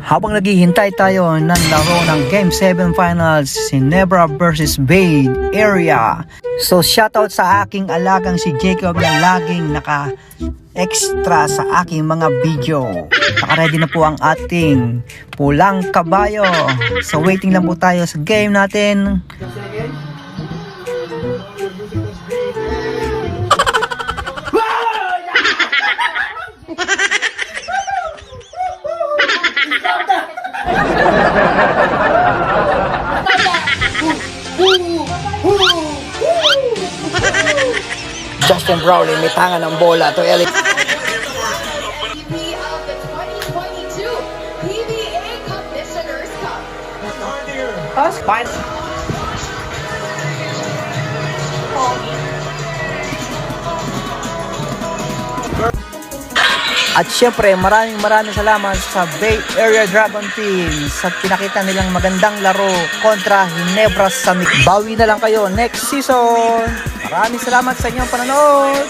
Habang naghihintay tayo ng laro ng Game 7 Finals, Ginebra versus Bay Area. So shoutout sa aking alagang si Jacob na laging naka-extra sa aking mga video. Naka-ready na po ang ating pulang kabayo. So waiting lang po tayo sa game natin. Justin Brownlee may tangan ng bola to Ellie. MVP of the 2022 PBA Commissioners Cup. At syempre maraming salamat sa Bay Area Dragon Team sa pinakita nilang magandang laro kontra Ginebra Summit. Bawi na lang kayo next season. Maraming salamat sa inyong panonood.